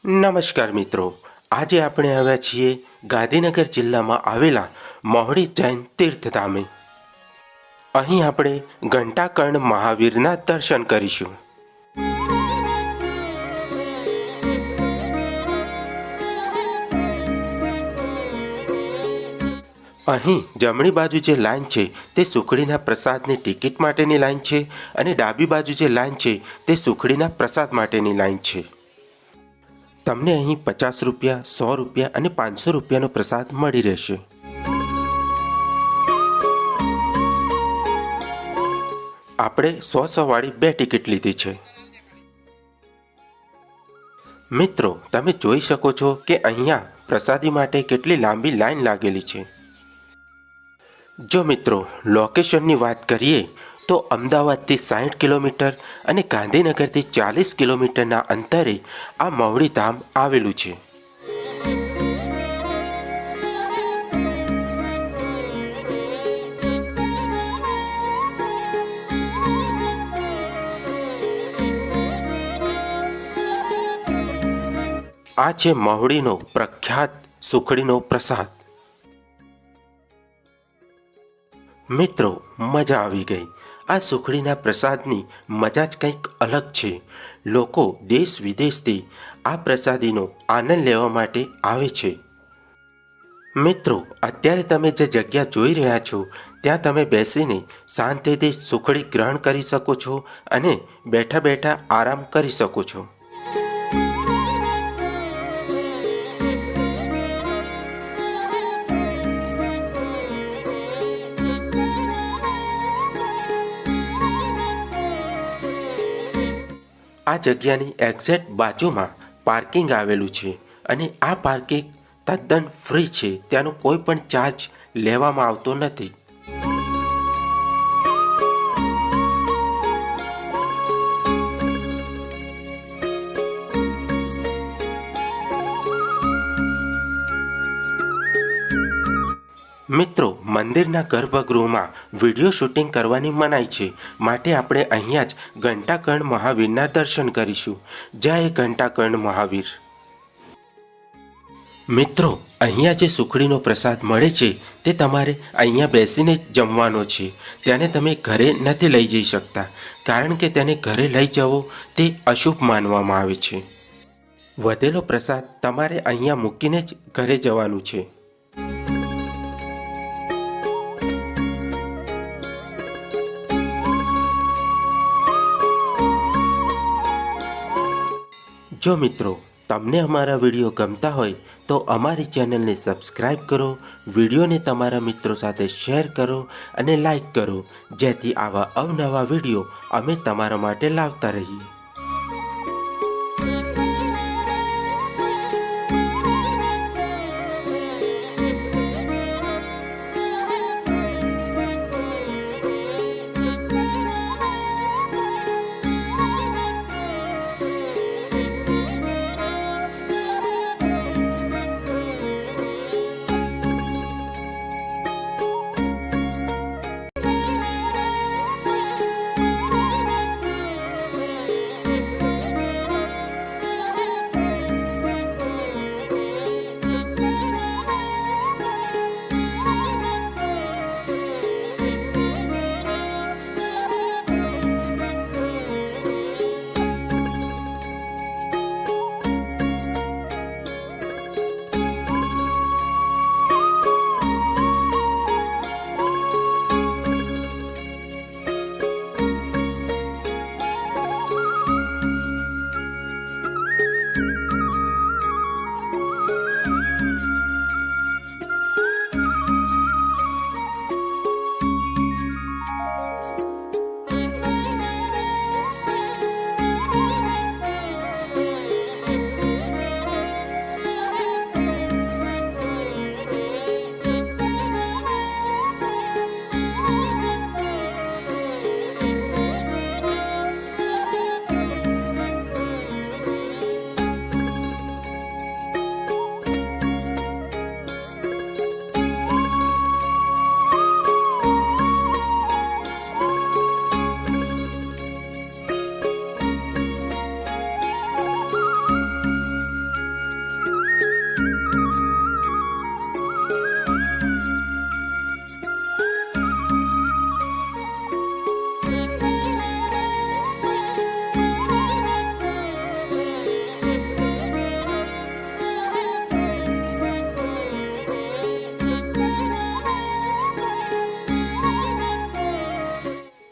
નમસ્કાર મિત્રો, આજે આપણે આવ્યા છીએ ગાંધીનગર જિલ્લામાં આવેલા મહુડી જૈન તીર્થધામે। અહીં આપણે ઘંટાકર્ણ મહાવીરના દર્શન કરીશું। અહીં જમણી બાજુ જે લાઈન છે તે સુખડીના પ્રસાદની ટિકિટ માટેની લાઈન છે અને ડાબી બાજુ જે લાઈન છે તે સુખડીના પ્રસાદ માટેની લાઈન છે। તમને અહીં 50 રૂપિયા, 100 રૂપિયા અને 500 રૂપિયાનો પ્રસાદ મળી રહેશે। આપણે 100 વાળી 2 ટિકિટ લીધી છે। મિત્રો, તમે જોઈ શકો છો કે અહીંયા પ્રસાદી માટે કેટલી લાંબી લાઈન લાગેલી છે। જો મિત્રો લોકેશનની વાત કરીએ તો અમદાવાદથી 60 કિલોમીટર અને ગાંધીનગરથી 40 કિલોમીટરના અંતરે આ મહુડી ધામ આવેલું છે। આ છે મહુડીનો પ્રખ્યાત સુખડીનો પ્રસાદ। મિત્રો, મજા આવી ગઈ। આ સુખડીના પ્રસાદની મજા જ કંઈક અલગ છે। લોકો દેશ વિદેશથી આ પ્રસાદીનો આનંદ લેવા માટે આવે છે। મિત્રો, અત્યારે તમે જે જગ્યા જોઈ રહ્યા છો ત્યાં તમે બેસીને શાંતિથી સુખડી ગ્રહણ કરી શકો છો અને બેઠા બેઠા આરામ કરી શકો છો। આ જગ્યાની એક્ઝેક્ટ બાજુમાં પાર્કિંગ આવેલું છે અને આ પાર્કિંગ તદ્દન ફ્રી છે। ત્યાંનો કોઈ પણ ચાર્જ લેવામાં આવતો નથી। મિત્રો, મંદિરના ગર્ભગૃહમાં વિડીયો શૂટિંગ કરવાની મનાઈ છે, માટે આપણે અહીંયા જ ઘંટાકર્ણ મહાવીરના દર્શન કરીશું। જય ઘંટાકર્ણ મહાવીર। મિત્રો, અહીંયા જે સુખડીનો પ્રસાદ મળે છે તે તમારે અહીંયા બેસીને જ જમવાનો છે। તેને તમે ઘરે નથી લઈ જઈ શકતા, કારણ કે તેને ઘરે લઈ જવો તે અશુભ માનવામાં આવે છે। વધેલો પ્રસાદ તમારે અહીંયા મૂકીને જ ઘરે જવાનું છે। જો મિત્રો તમને અમારા વિડીયો ગમતા હોય તો અમારી ચેનલને સબસ્ક્રાઈબ કરો, વિડીયોને તમારા મિત્રો સાથે શેર કરો અને લાઈક કરો, જેથી આવા અવનવા વિડીયો અમે તમારા માટે લાવતા રહીએ।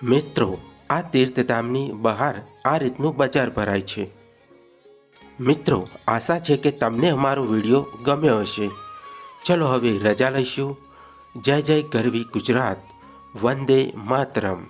મિત્રો, આ તીર્થધામની બહાર આ રીતનું બજાર ભરાય છે. મિત્રો, આશા છે કે તમને અમારો વિડીયો ગમ્યો હશે. ચલો હવે રજા લઈશું. જય જય ગરવી ગુજરાત. વંદે માતરમ.